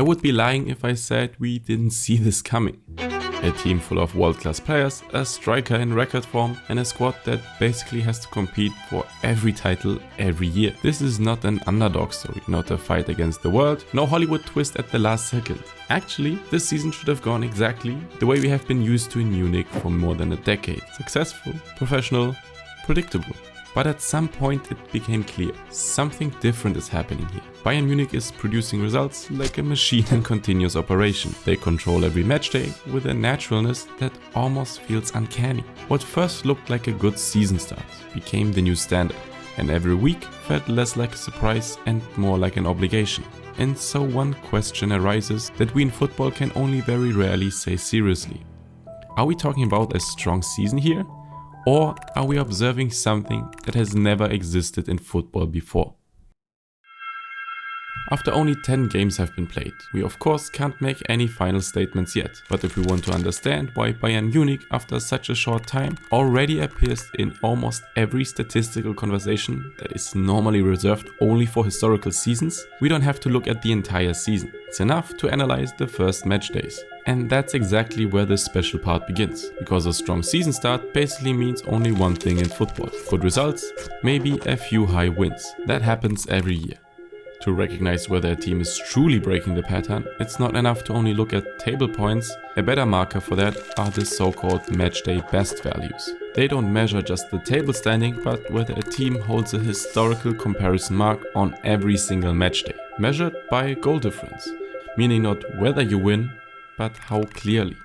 I would be lying if I said we didn't see this coming. A team full of world-class players, a striker in record form and a squad that basically has to compete for every title every year. This is not an underdog story, not a fight against the world, no Hollywood twist at the last second. Actually, this season should have gone exactly the way we have been used to in Munich for more than a decade. Successful, professional, predictable. But at some point it became clear, something different is happening here. Bayern Munich is producing results like a machine in continuous operation. They control every matchday with a naturalness that almost feels uncanny. What first looked like a good season start became the new standard, and every week felt less like a surprise and more like an obligation. And so one question arises that we in football can only very rarely say seriously. Are we talking about a strong season here? Or are we observing something that has never existed in football before? After only 10 games have been played, we of course can't make any final statements yet, but if we want to understand why Bayern Munich after such a short time already appears in almost every statistical conversation that is normally reserved only for historical seasons, we don't have to look at the entire season. It's enough to analyze the first match days. And that's exactly where this special part begins, because a strong season start basically means only one thing in football: good results, maybe a few high wins. That happens every year. To recognize whether a team is truly breaking the pattern, it's not enough to only look at table points. A better marker for that are the so-called matchday best values. They don't measure just the table standing, but whether a team holds a historical comparison mark on every single matchday, measured by goal difference, meaning not whether you win, but how clearly.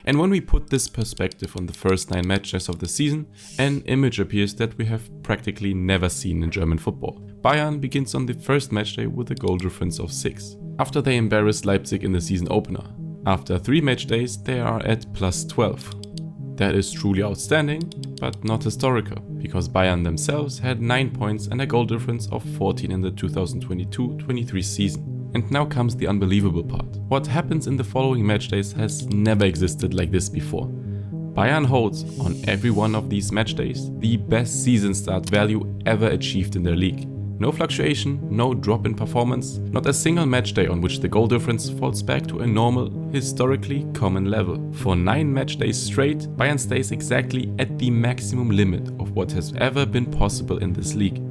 And when we put this perspective on the first 9 matches of the season, an image appears that we have practically never seen in German football. Bayern begins on the first matchday with a goal difference of 6, after they embarrassed Leipzig in the season opener. After 3 match days they are at plus 12. That is truly outstanding, but not historical, because Bayern themselves had 9 points and a goal difference of 14 in the 2022-23 season. And now comes the unbelievable part. What happens in the following match days has never existed like this before. Bayern holds, on every one of these match days, the best season start value ever achieved in their league. No fluctuation, no drop in performance, not a single match day on which the goal difference falls back to a normal, historically common level. For 9 match days straight, Bayern stays exactly at the maximum limit of what has ever been possible in this league.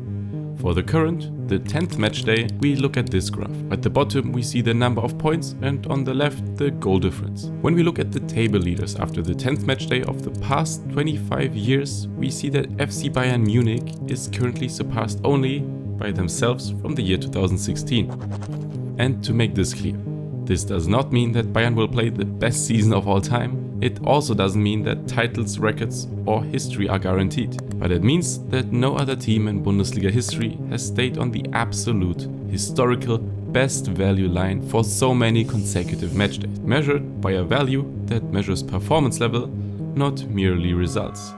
For the current, the 10th match day, we look at this graph. At the bottom we see the number of points and on the left the goal difference. When we look at the table leaders after the 10th match day of the past 25 years, we see that FC Bayern Munich is currently surpassed only by themselves from the year 2016. And to make this clear, this does not mean that Bayern will play the best season of all time. It also doesn't mean that titles, records or history are guaranteed. But it means that no other team in Bundesliga history has stayed on the absolute, historical, best value line for so many consecutive match days, measured by a value that measures performance level, not merely results.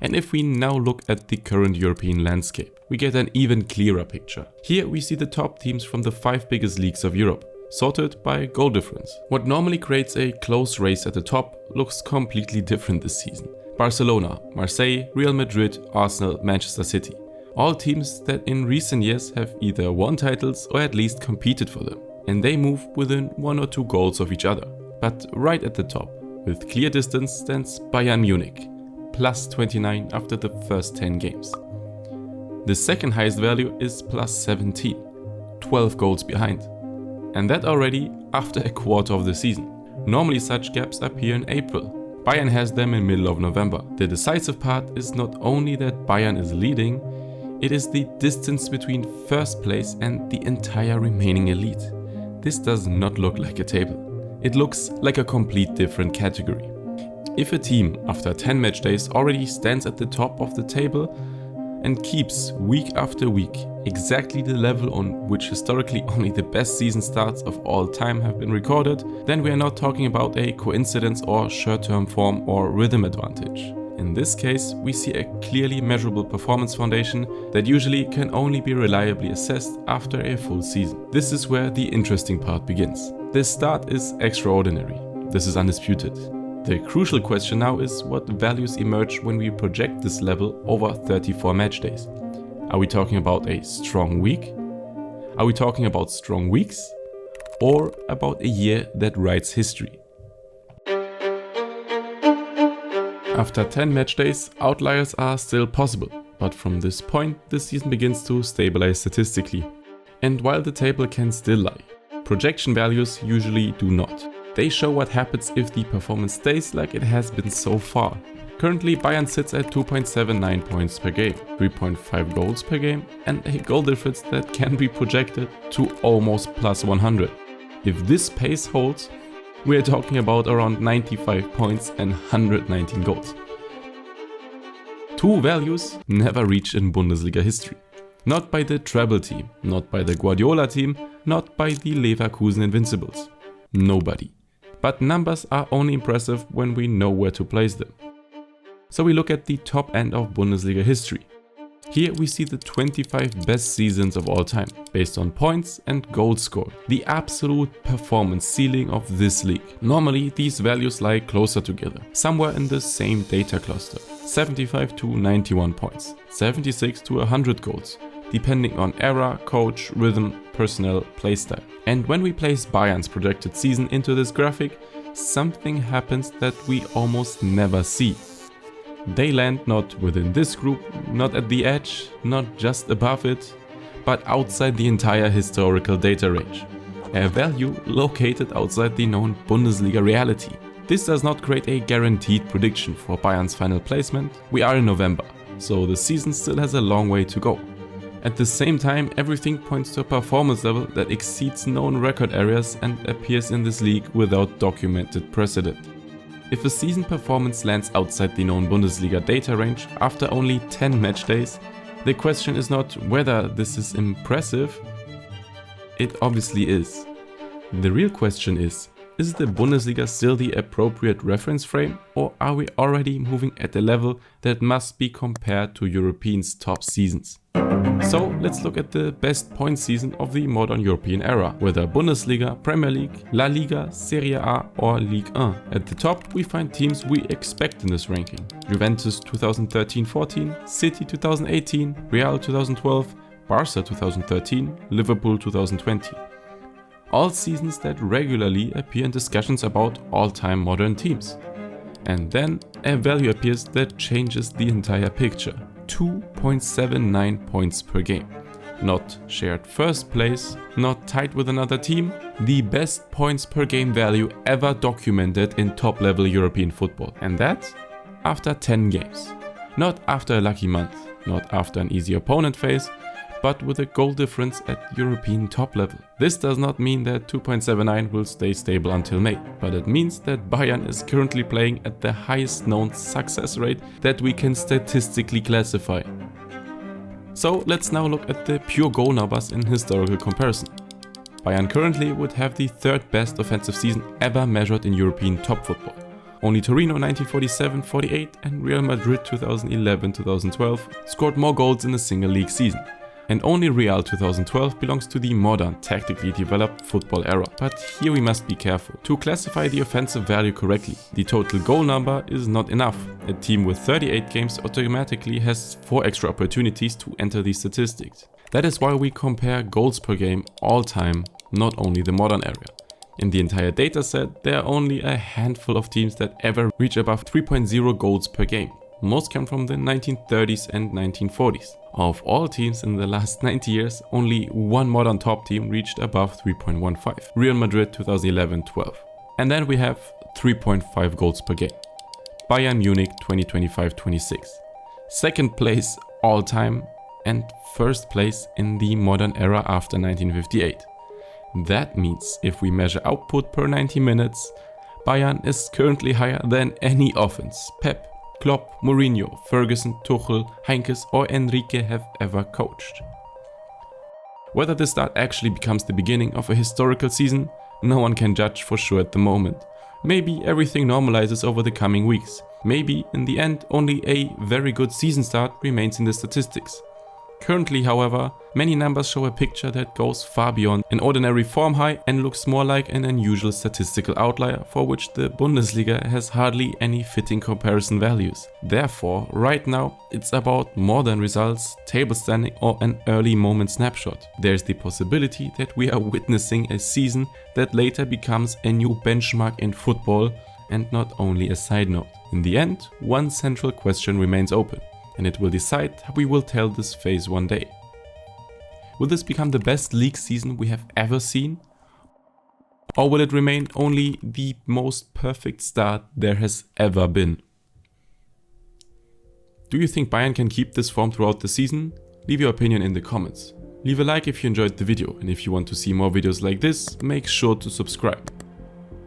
And if we now look at the current European landscape, we get an even clearer picture. Here we see the top teams from the 5 biggest leagues of Europe, sorted by goal difference. What normally creates a close race at the top looks completely different this season. Barcelona, Marseille, Real Madrid, Arsenal, Manchester City. All teams that in recent years have either won titles or at least competed for them. And they move within 1 or 2 goals of each other. But right at the top, with clear distance, stands Bayern Munich, plus 29 after the first 10 games. The second highest value is plus 17, 12 goals behind. And that already after a quarter of the season. Normally such gaps appear in April. Bayern has them in middle of November. The decisive part is not only that Bayern is leading, it is the distance between first place and the entire remaining elite. This does not look like a table. It looks like a complete different category. If a team after 10 match days already stands at the top of the table and keeps week after week exactly the level on which historically only the best season starts of all time have been recorded, then we are not talking about a coincidence or short-term form or rhythm advantage. In this case, we see a clearly measurable performance foundation that usually can only be reliably assessed after a full season. This is where the interesting part begins. This start is extraordinary. This is undisputed. The crucial question now is what values emerge when we project this level over 34 match days. Are we talking about a strong week? Are we talking about strong weeks? Or about a year that writes history? After 10 match days, outliers are still possible, but from this point the season begins to stabilize statistically. And while the table can still lie, projection values usually do not. They show what happens if the performance stays like it has been so far. Currently Bayern sits at 2.79 points per game, 3.5 goals per game, and a goal difference that can be projected to almost plus 100. If this pace holds, we are talking about around 95 points and 119 goals. Two values never reached in Bundesliga history. Not by the treble team, not by the Guardiola team, not by the Leverkusen Invincibles. Nobody. But numbers are only impressive when we know where to place them. So we look at the top end of Bundesliga history. Here we see the 25 best seasons of all time, based on points and goals scored, the absolute performance ceiling of this league. Normally these values lie closer together, somewhere in the same data cluster. 75 to 91 points, 76 to 100 goals, depending on era, coach, rhythm, personnel, playstyle. And when we place Bayern's projected season into this graphic, something happens that we almost never see. They land not within this group, not at the edge, not just above it, but outside the entire historical data range. A value located outside the known Bundesliga reality. This does not create a guaranteed prediction for Bayern's final placement. We are in November, so the season still has a long way to go. At the same time, everything points to a performance level that exceeds known record areas and appears in this league without documented precedent. If a season performance lands outside the known Bundesliga data range after only 10 match days, the question is not whether this is impressive. It obviously is. The real question is the Bundesliga still the appropriate reference frame, or are we already moving at a level that must be compared to Europeans' top seasons? So let's look at the best point season of the modern European era, whether Bundesliga, Premier League, La Liga, Serie A or Ligue 1. At the top we find teams we expect in this ranking. Juventus 2013-14, City 2018, Real 2012, Barca 2013, Liverpool 2020. All seasons that regularly appear in discussions about all-time modern teams. And then a value appears that changes the entire picture. 2.79 points per game. Not shared first place, not tied with another team, the best points per game value ever documented in top-level European football. And that after 10 games. Not after a lucky month, not after an easy opponent phase, but with a goal difference at European top level. This does not mean that 2.79 will stay stable until May, but it means that Bayern is currently playing at the highest known success rate that we can statistically classify. So let's now look at the pure goal numbers in historical comparison. Bayern currently would have the third best offensive season ever measured in European top football. Only Torino 1947-48 and Real Madrid 2011-2012 scored more goals in a single league season. And only Real 2012 belongs to the modern, tactically developed football era. But here we must be careful. To classify the offensive value correctly, the total goal number is not enough. A team with 38 games automatically has 4 extra opportunities to enter the statistics. That is why we compare goals per game all time, not only the modern era. In the entire dataset, there are only a handful of teams that ever reach above 3.0 goals per game. Most come from the 1930s and 1940s. Of all teams in the last 90 years, only one modern top team reached above 3.15, Real Madrid 2011-12. And then we have 3.5 goals per game, Bayern Munich 2025-26. Second place all time and first place in the modern era after 1958. That means if we measure output per 90 minutes, Bayern is currently higher than any offense Pep, Klopp, Mourinho, Ferguson, Tuchel, Heinkes or Enrique have ever coached. Whether this start actually becomes the beginning of a historical season, no one can judge for sure at the moment. Maybe everything normalizes over the coming weeks. Maybe in the end only a very good season start remains in the statistics. Currently, however, many numbers show a picture that goes far beyond an ordinary form high and looks more like an unusual statistical outlier for which the Bundesliga has hardly any fitting comparison values. Therefore, right now, it's about more than results, table standing or an early moment snapshot. There's the possibility that we are witnessing a season that later becomes a new benchmark in football and not only a side note. In the end, one central question remains open, and it will decide how we will tell this phase one day. Will this become the best league season we have ever seen? Or will it remain only the most perfect start there has ever been? Do you think Bayern can keep this form throughout the season? Leave your opinion in the comments. Leave a like if you enjoyed the video, and if you want to see more videos like this, make sure to subscribe.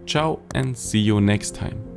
Ciao and see you next time.